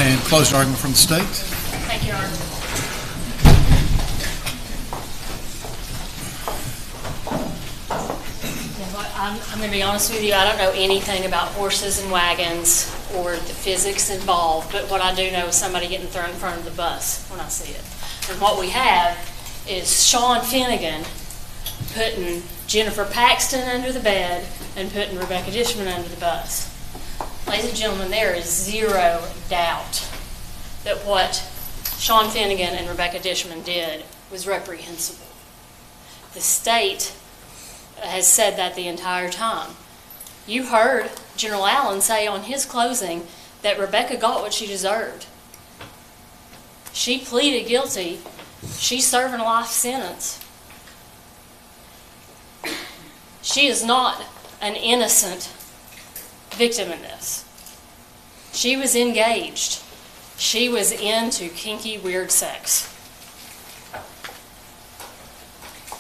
And closed argument from the state. Thank you, Your Honor. I'm going to be honest with you, I don't know anything about horses and wagons or the physics involved, but what I do know is somebody getting thrown in front of the bus when I see it. And what we have is Sean Finnegan putting Jennifer Paxton under the bed and putting Rebecca Dishman under the bus. Ladies and gentlemen, there is zero doubt that what Sean Finnegan and Rebecca Dishman did was reprehensible. The state has said that the entire time. You heard General Allen say on his closing that Rebecca got what she deserved. She pleaded guilty. She's serving a life sentence. She is not an innocent victim in this. She was engaged. She was into kinky, weird sex.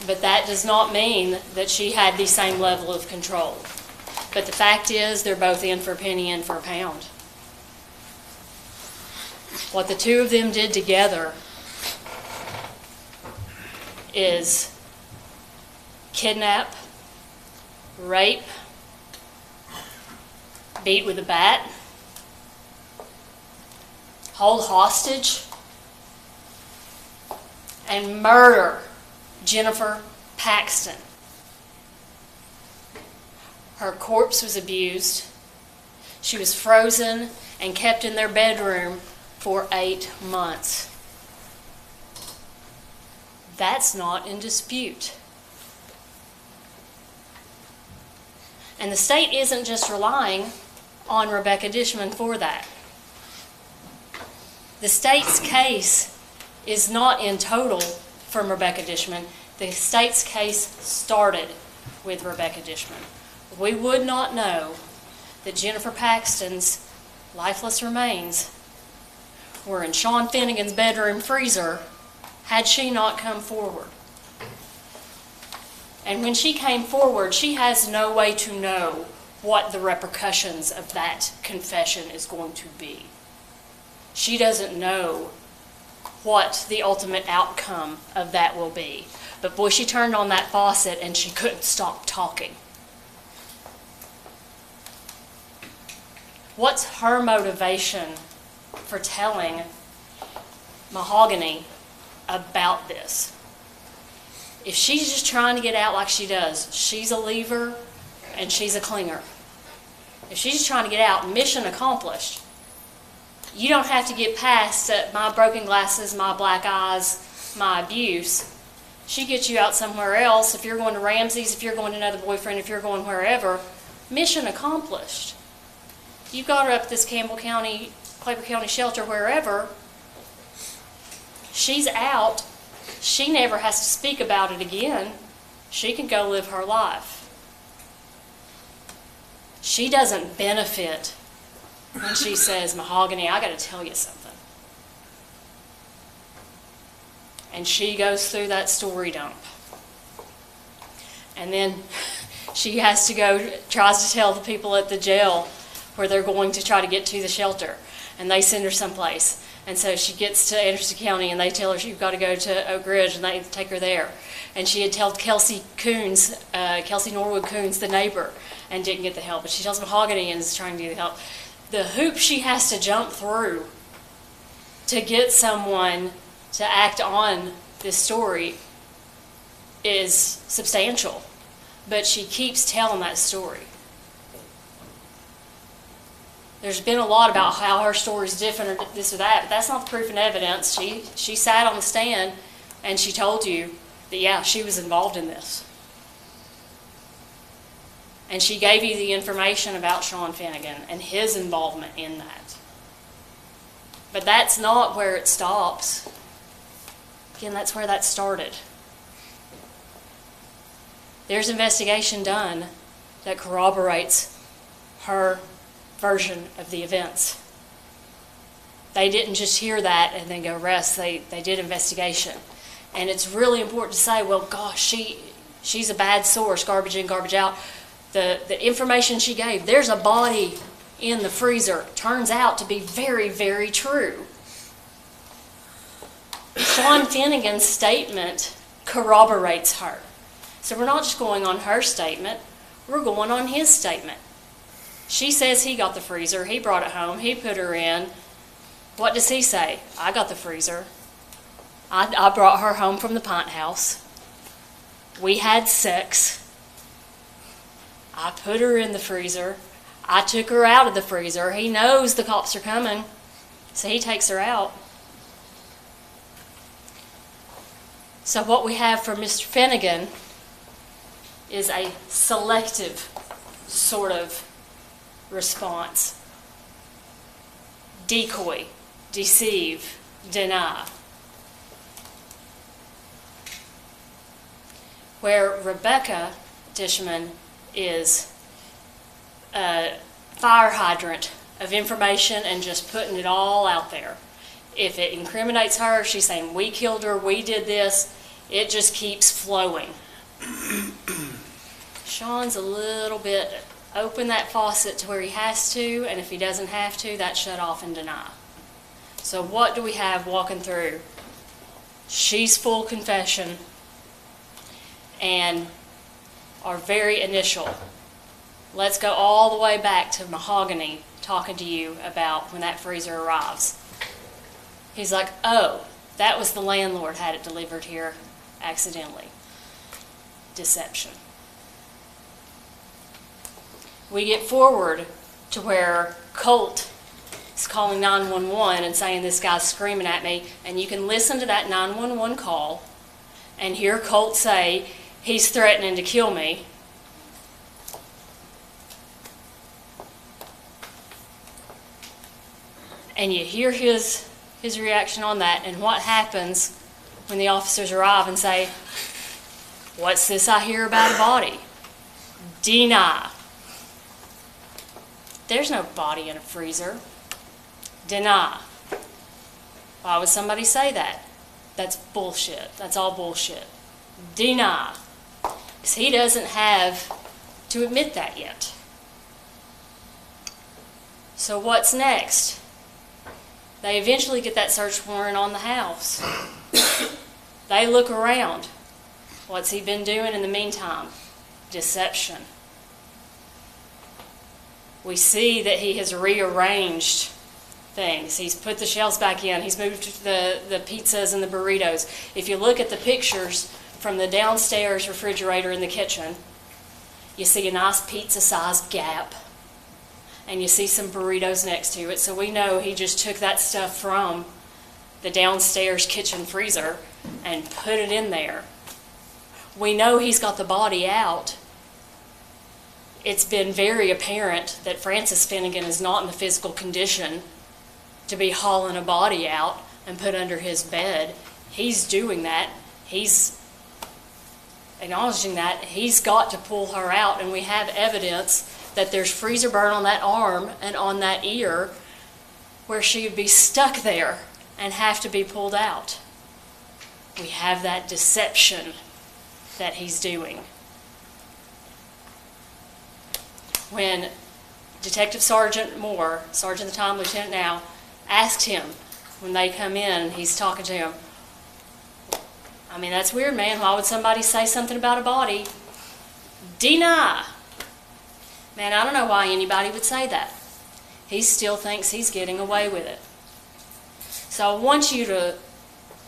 But that does not mean that she had the same level of control. But the fact is, they're both in for a penny, in for a pound. What the two of them did together is kidnap, rape, beat with a bat, hold hostage, and murder Jennifer Paxton. Her corpse was abused. She was frozen and kept in their bedroom for 8 months. That's not in dispute. And the state isn't just relying on Rebecca Dishman for that. The state's case is not in total from Rebecca Dishman. The state's case started with Rebecca Dishman. We would not know that Jennifer Paxton's lifeless remains were in Sean Finnegan's bedroom freezer had she not come forward. And when she came forward, she has no way to know what the repercussions of that confession is going to be. She doesn't know what the ultimate outcome of that will be. But boy, she turned on that faucet and she couldn't stop talking. What's her motivation for telling Mahogany about this? If she's just trying to get out like she does, she's a leaver and she's a clinger. If she's just trying to get out, mission accomplished. You don't have to get past my broken glasses, my black eyes, my abuse. She gets you out somewhere else. If you're going to Ramsey's, if you're going to another boyfriend, if you're going wherever, mission accomplished. You got her up this Campbell County, Claiborne County shelter, wherever. She's out. She never has to speak about it again. She can go live her life. She doesn't benefit when she says, Mahogany, I got to tell you something. And she goes through that story dump. And then she has to go, tries to tell the people at the jail where they're going to try to get to the shelter. And they send her someplace. And so she gets to Anderson County and they tell her you've got to go to Oak Ridge, and they take her there. And she had told Kelsey Norwood Coons, the neighbor, and didn't get the help. But she tells Mahogany and is trying to get the help. The hoop she has to jump through to get someone to act on this story is substantial. But she keeps telling that story. There's been a lot about how her story's different or this or that, but that's not the proof and evidence. She sat on the stand and she told you that, yeah, she was involved in this. And she gave you the information about Sean Finnegan and his involvement in that. But that's not where it stops. Again, that's where that started. There's investigation done that corroborates her version of the events. They didn't just hear that and then go rest. They did investigation. And it's really important to say, well, gosh, she's a bad source, garbage in, garbage out. The information she gave, there's a body in the freezer turns out to be very, very true. Sean Finnegan's statement corroborates her. So we're not just going on her statement, we're going on his statement. She says he got the freezer, he brought it home, he put her in. What does he say? I got the freezer. I brought her home from the pint house. We had sex. I put her in the freezer. I took her out of the freezer. He knows the cops are coming, so he takes her out. So what we have from Mr. Finnegan is a selective sort of response. Decoy, deceive, deny. Where Rebecca Dishman is a fire hydrant of information and just putting it all out there. If it incriminates her, she's saying, we killed her, we did this, it just keeps flowing. Sean's a little bit open that faucet to where he has to, and if he doesn't have to, that's shut off and deny. So what do we have walking through? She's full confession, and our very initial. Let's go all the way back to Mahogany talking to you about when that freezer arrives. He's like, oh, that was the landlord had it delivered here accidentally. Deception. We get forward to where Colt is calling 911 and saying this guy's screaming at me, and you can listen to that 911 call and hear Colt say, he's threatening to kill me. And you hear his reaction on that, and what happens when the officers arrive and say, what's this I hear about a body? Deny. There's no body in a freezer. Deny. Why would somebody say that? That's bullshit. That's all bullshit. Deny. Because he doesn't have to admit that yet. So what's next? They eventually get that search warrant on the house. They look around. What's he been doing in the meantime? Deception. We see that he has rearranged things. He's put the shelves back in. He's moved the pizzas and the burritos. If you look at the pictures from the downstairs refrigerator in the kitchen, you see a nice pizza-sized gap. And you see some burritos next to it. So we know he just took that stuff from the downstairs kitchen freezer and put it in there. We know he's got the body out. It's been very apparent that Francis Finnegan is not in the physical condition to be hauling a body out and put under his bed. He's doing that. He's acknowledging that. He's got to pull her out, and we have evidence that there's freezer burn on that arm and on that ear where she would be stuck there and have to be pulled out. We have that deception that he's doing. When Detective Sergeant Moore, Sergeant at the time, Lieutenant now, asked him when they come in, he's talking to him, I mean, that's weird, man. Why would somebody say something about a body? Deny. Man, I don't know why anybody would say that. He still thinks he's getting away with it. So I want you to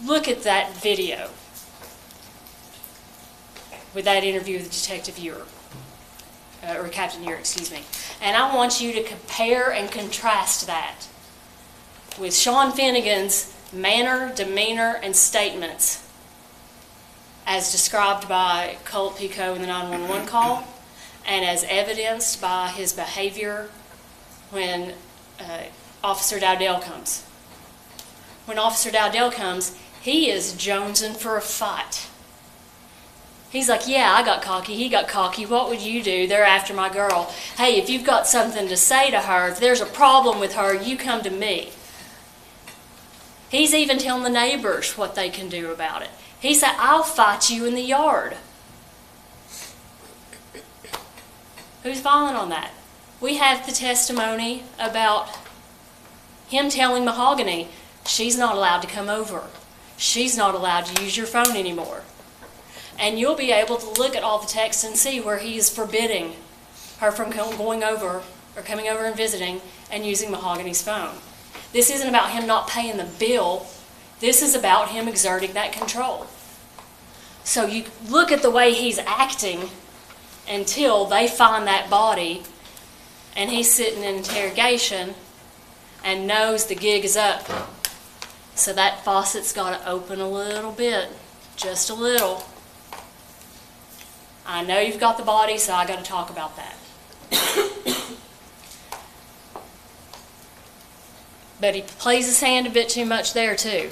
look at that video with that interview with Detective Ure, or Captain Ure, excuse me. And I want you to compare and contrast that with Sean Finnegan's manner, demeanor, and statements as described by Colt Pico in the 911 call, and as evidenced by his behavior when Officer Dowdell comes. When Officer Dowdell comes, he is jonesing for a fight. He's like, yeah, I got cocky, he got cocky, what would you do? They're after my girl. Hey, if you've got something to say to her, if there's a problem with her, you come to me. He's even telling the neighbors what they can do about it. He said, I'll fight you in the yard. Who's falling on that? We have the testimony about him telling Mahogany she's not allowed to come over. She's not allowed to use your phone anymore. And you'll be able to look at all the texts and see where he is forbidding her from going over or coming over and visiting and using Mahogany's phone. This isn't about him not paying the bill. This is about him exerting that control. So you look at the way he's acting until they find that body and he's sitting in interrogation and knows the gig is up. So that faucet's got to open a little bit, just a little. I know you've got the body, so I got to talk about that. But he plays his hand a bit too much there too.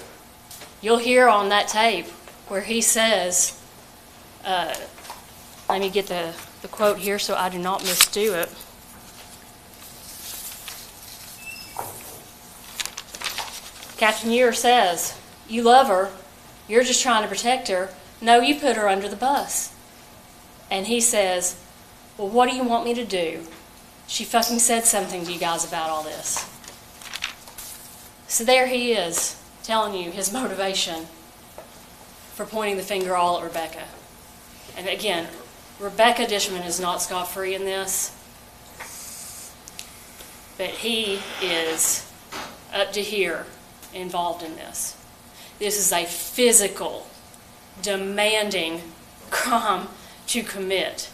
You'll hear on that tape where he says, let me get the quote here so I do not misdo it. Captain Year says, you love her, you're just trying to protect her. No, you put her under the bus. And he says, well, what do you want me to do? She fucking said something to you guys about all this. So there he is, telling you his motivation for pointing the finger all at Rebecca. And again, Rebecca Dishman is not scot-free in this, but he is up to here involved in this. This is a physical, demanding crime to commit.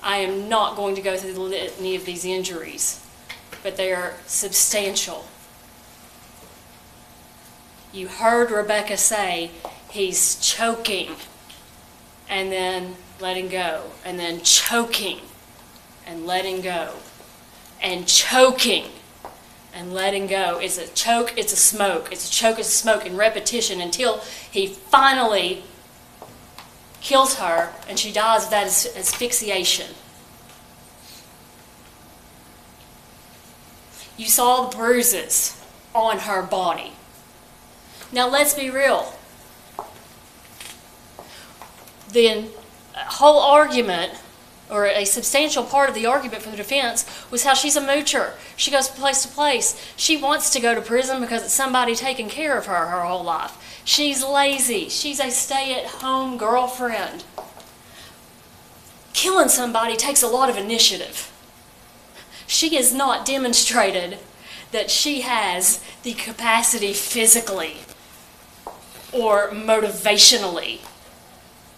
I am not going to go through the litany of these injuries, but they are substantial. You heard Rebecca say he's choking and then letting go, and then choking and letting go, and choking and letting go. It's a choke, it's a smoke. It's a choke, it's a smoke in repetition until he finally kills her and she dies of that asphyxiation. You saw the bruises on her body. Now let's be real. The whole argument, or a substantial part of the argument for the defense, was how she's a moocher. She goes from place to place. She wants to go to prison because it's somebody taking care of her whole life. She's lazy. She's a stay-at-home girlfriend. Killing somebody takes a lot of initiative. She has not demonstrated that she has the capacity physically or motivationally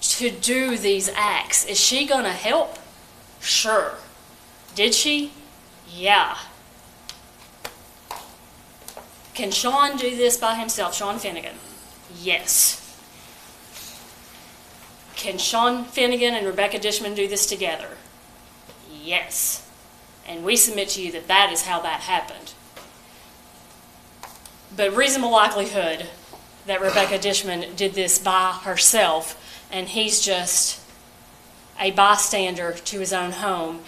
to do these acts. Is she going to help? Sure. Did she? Yeah. Can Sean do this by himself, Sean Finnegan? Yes. Can Sean Finnegan and Rebecca Dishman do this together? Yes. And we submit to you that that is how that happened. But reasonable likelihood that Rebecca Dishman did this by herself and he's just a bystander to his own home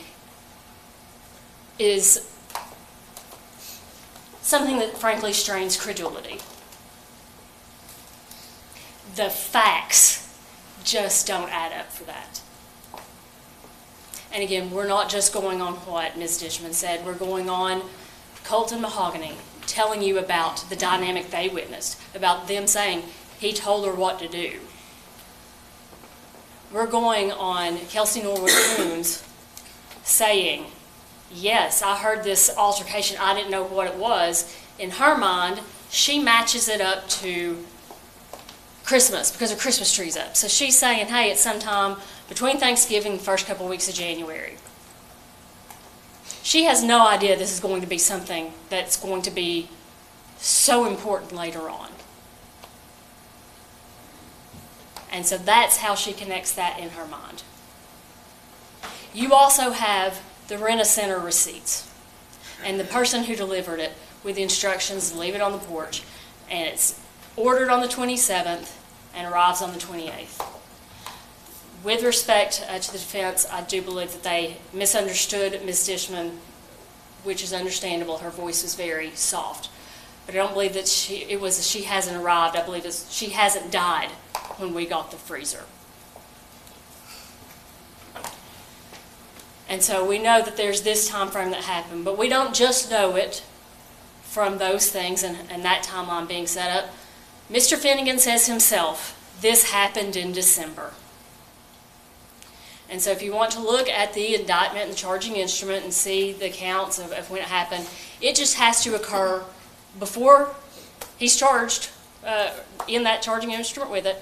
is something that frankly strains credulity. The facts just don't add up for that. And again, we're not just going on what Ms. Dishman said, we're going on Colton Mahogany telling you about the dynamic they witnessed, about them saying he told her what to do. We're going on Kelsey Norwood Coons saying, yes, I heard this altercation, I didn't know what it was. In her mind, she matches it up to Christmas because her Christmas tree's up. So she's saying, hey, it's sometime between Thanksgiving and the first couple of weeks of January. She has no idea this is going to be something that's going to be so important later on. And so that's how she connects that in her mind. You also have the Rent-A-Center receipts and the person who delivered it with the instructions to leave it on the porch, and it's ordered on the 27th and arrives on the 28th. With respect to the defense, I do believe that they misunderstood Ms. Dishman, which is understandable. Her voice was very soft. But I don't believe that she hasn't arrived. I believe she hasn't died when we got the freezer. And so we know that there's this time frame that happened, but we don't just know it from those things and that timeline being set up. Mr. Finnegan says himself, this happened in December. And so if you want to look at the indictment and the charging instrument and see the counts of when it happened, it just has to occur before he's charged in that charging instrument with it,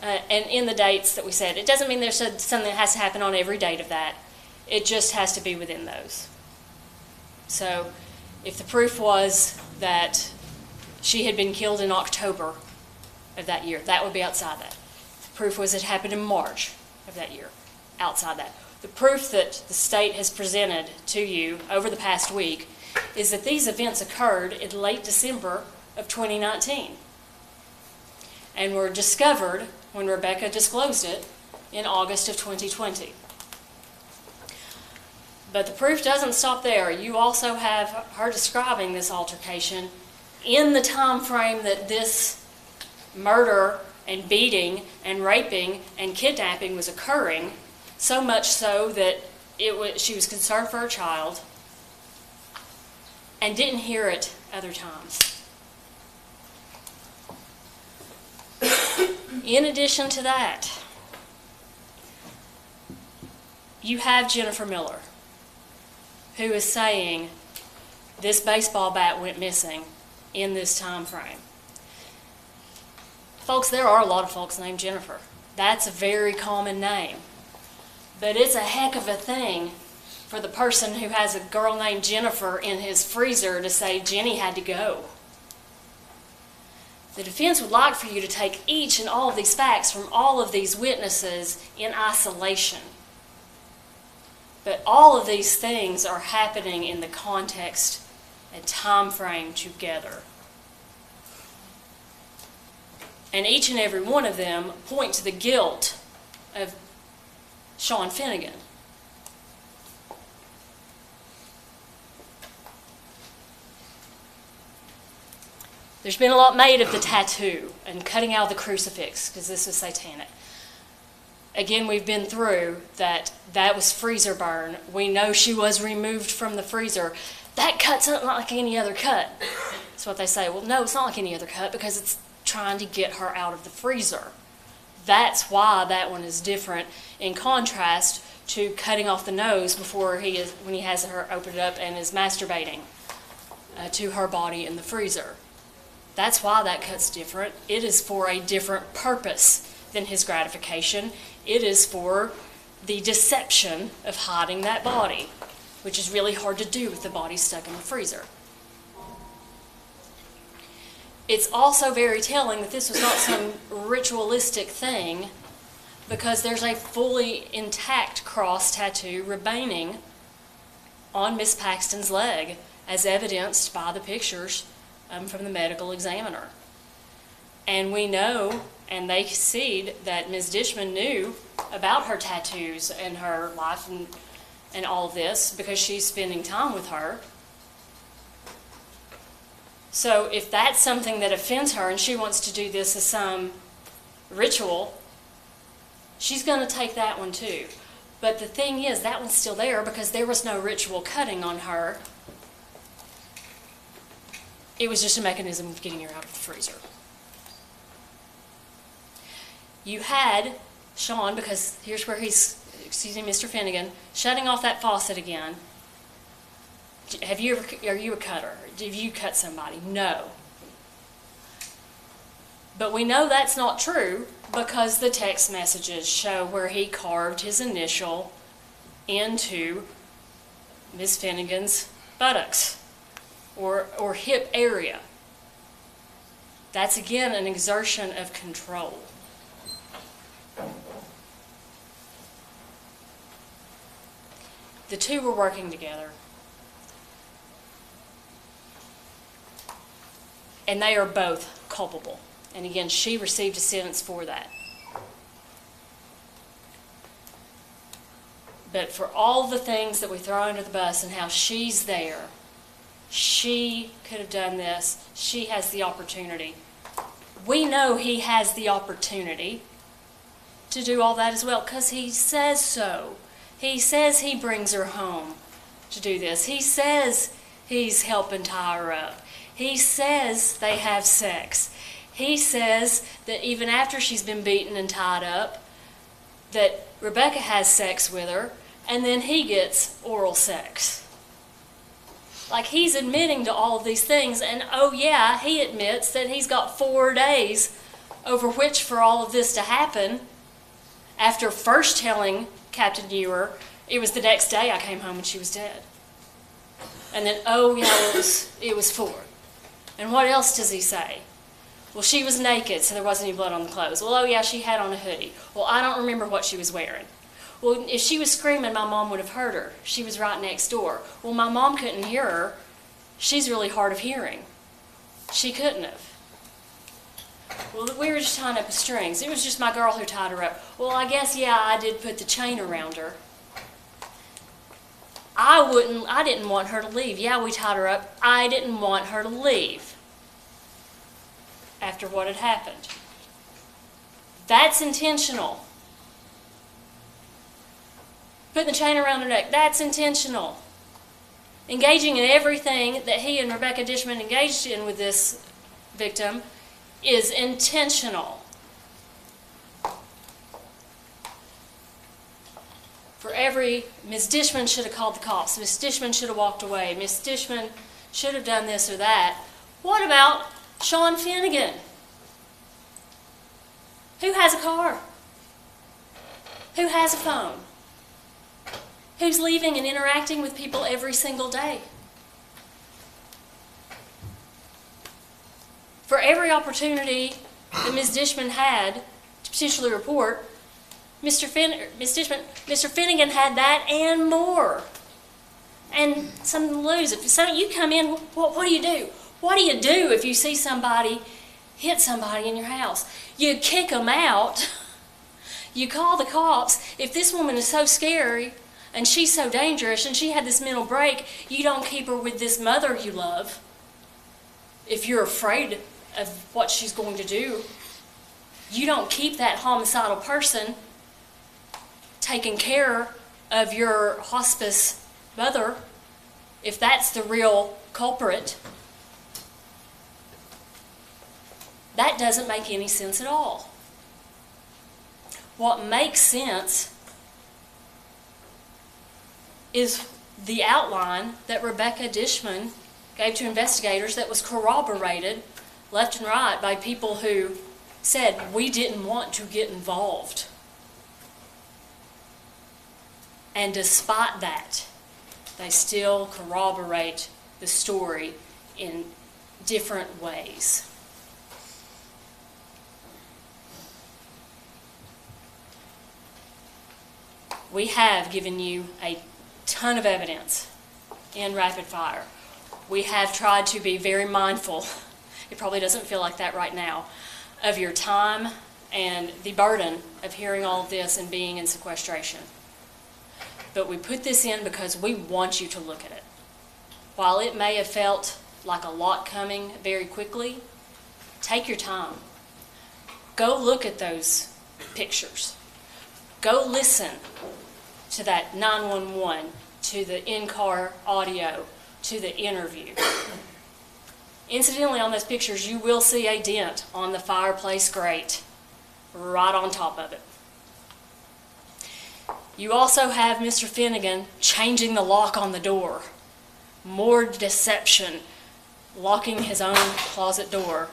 and in the dates that we said. It doesn't mean there's something that has to happen on every date of that. It just has to be within those. So if the proof was that she had been killed in October of that year, that would be outside that. The proof was it happened in March of that year, outside that. The proof that the state has presented to you over the past week is that these events occurred in late December of 2019 and were discovered when Rebecca disclosed it in August of 2020. But the proof doesn't stop there. You also have her describing this altercation in the time frame that this murder and beating and raping and kidnapping was occurring, so much so that she was concerned for her child and didn't hear it other times. In addition to that, you have Jennifer Miller, who is saying this baseball bat went missing in this time frame. Folks, there are a lot of folks named Jennifer. That's a very common name. But it's a heck of a thing for the person who has a girl named Jennifer in his freezer to say Jenny had to go. The defense would like for you to take each and all of these facts from all of these witnesses in isolation. But all of these things are happening in the context and time frame together. And each and every one of them point to the guilt of Sean Finnegan. There's been a lot made of the tattoo and cutting out the crucifix because this was satanic. Again, we've been through that was freezer burn. We know she was removed from the freezer. That cut's not like any other cut. That's what they say. Well, no, it's not like any other cut because it's trying to get her out of the freezer. That's why that one is different in contrast to cutting off the nose when he has her open it up and is masturbating to her body in the freezer. That's why that cut's different. It is for a different purpose than his gratification. It is for the deception of hiding that body, which is really hard to do with the body stuck in the freezer. It's also very telling that this was not some ritualistic thing because there's a fully intact cross tattoo remaining on Miss Paxton's leg as evidenced by the pictures from the medical examiner. And we know, and they concede, that Ms. Dishman knew about her tattoos and her life and all of this because she's spending time with her. So if that's something that offends her and she wants to do this as some ritual, she's going to take that one too. But the thing is, that one's still there because there was no ritual cutting on her. It was just a mechanism of getting her out of the freezer. You had Sean, because here's where Mr. Finnegan, shutting off that faucet again. Are you a cutter? Have you cut somebody? No. But we know that's not true because the text messages show where he carved his initial into Ms. Finnegan's buttocks or hip area. That's again an exertion of control. The two were working together. And they are both culpable. And again, she received a sentence for that. But for all the things that we throw under the bus and how she's there, she could have done this, she has the opportunity. We know he has the opportunity to do all that as well because he says so. He says he brings her home to do this. He says he's helping tie her up. He says they have sex. He says that even after she's been beaten and tied up, that Rebecca has sex with her, and then he gets oral sex. Like, he's admitting to all of these things, and oh yeah, he admits that he's got 4 days over which for all of this to happen. After first telling Captain Ewer, it was the next day I came home and she was dead. And then, oh yeah, it was 4. And what else does he say? Well, she was naked, so there wasn't any blood on the clothes. Well, oh yeah, she had on a hoodie. Well, I don't remember what she was wearing. Well, if she was screaming, my mom would have heard her. She was right next door. Well, my mom couldn't hear her. She's really hard of hearing. She couldn't have. Well, we were just tying up the strings. It was just my girl who tied her up. Well, I guess, yeah, I did put the chain around her. I didn't want her to leave. Yeah, we tied her up. I didn't want her to leave after what had happened. That's intentional. Putting the chain around her neck, that's intentional. Engaging in everything that he and Rebecca Dishman engaged in with this victim is intentional. For every, Ms. Dishman should have called the cops, Ms. Dishman should have walked away, Ms. Dishman should have done this or that. What about Sean Finnegan? Who has a car? Who has a phone? Who's leaving and interacting with people every single day? For every opportunity that Ms. Dishman had to potentially report, Mr. Finnegan had that and more. And something to lose. If you come in, what do you do? What do you do if you see somebody hit somebody in your house? You kick them out. You call the cops. If this woman is so scary and she's so dangerous and she had this mental break, you don't keep her with this mother you love. If you're afraid of what she's going to do, you don't keep that homicidal person taking care of your hospice mother if that's the real culprit. That doesn't make any sense at all. What makes sense is the outline that Rebecca Dishman gave to investigators that was corroborated left and right by people who said, we didn't want to get involved. And despite that, they still corroborate the story in different ways. We have given you a ton of evidence in rapid fire. We have tried to be very mindful, it probably doesn't feel like that right now, of your time and the burden of hearing all of this and being in sequestration. But we put this in because we want you to look at it. While it may have felt like a lot coming very quickly, take your time. Go look at those pictures. Go listen to that 911, to the in-car audio, to the interview. Incidentally, on those pictures, you will see a dent on the fireplace grate right on top of it. You also have Mr. Finnegan changing the lock on the door. More deception, locking his own closet door.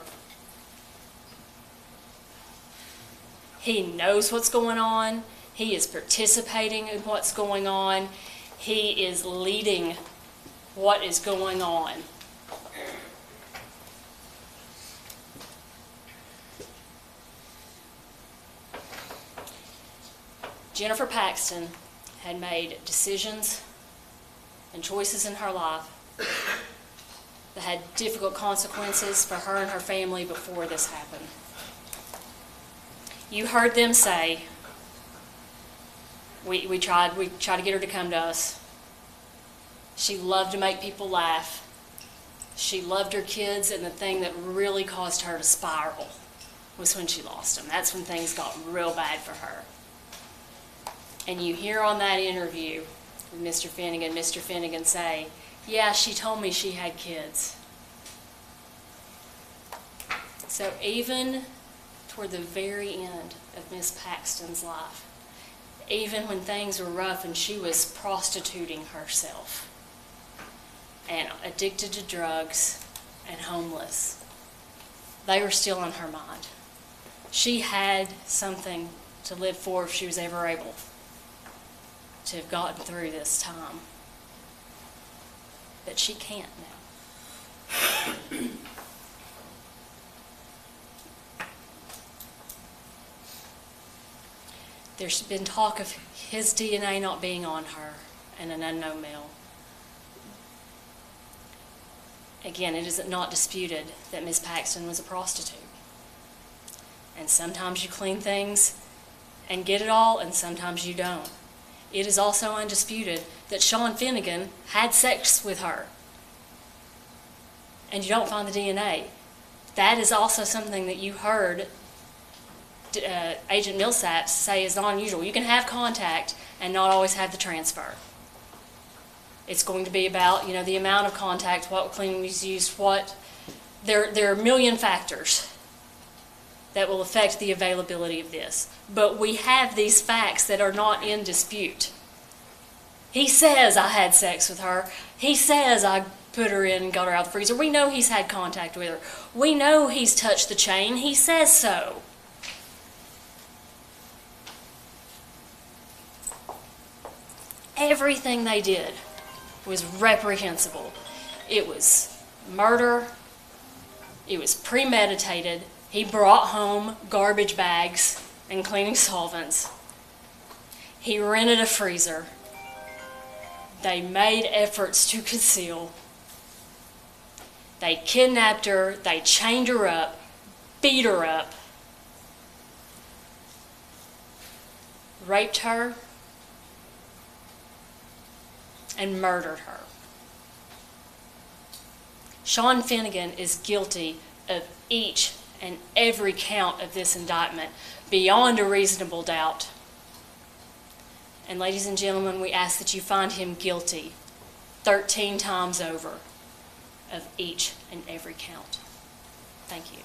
He knows what's going on. He is participating in what's going on. He is leading what is going on. Jennifer Paxton had made decisions and choices in her life that had difficult consequences for her and her family before this happened. You heard them say, we tried to get her to come to us. She loved to make people laugh. She loved her kids, and the thing that really caused her to spiral was when she lost them. That's when things got real bad for her. and you hear on that interview with Mr. Finnegan say, yeah, she told me she had kids. So even toward the very end of Miss Paxton's life, even when things were rough and she was prostituting herself and addicted to drugs and homeless, they were still on her mind. She had something to live for if she was ever able to have gotten through this time. But she can't now. There's been talk of his DNA not being on her and an unknown male. Again, it is not disputed that Miss Paxton was a prostitute. And sometimes you clean things and get it all, and sometimes you don't. It is also undisputed that Sean Finnegan had sex with her. And you don't find the DNA. That is also something that you heard Agent Millsap say is not unusual. You can have contact and not always have the transfer. It's going to be about, the amount of contact, what cleaning was used, there are a million factors that will affect the availability of this. But we have these facts that are not in dispute. He says I had sex with her. He says I put her in and got her out of the freezer. We know he's had contact with her. We know he's touched the chain. He says so. Everything they did was reprehensible. It was murder. It was premeditated. He brought home garbage bags and cleaning solvents. He rented a freezer. They made efforts to conceal. They kidnapped her. They chained her up, beat her up, raped her, and murdered her. Sean Finnegan is guilty of each and every count of this indictment beyond a reasonable doubt. And ladies and gentlemen, we ask that you find him guilty 13 times over of each and every count. Thank you.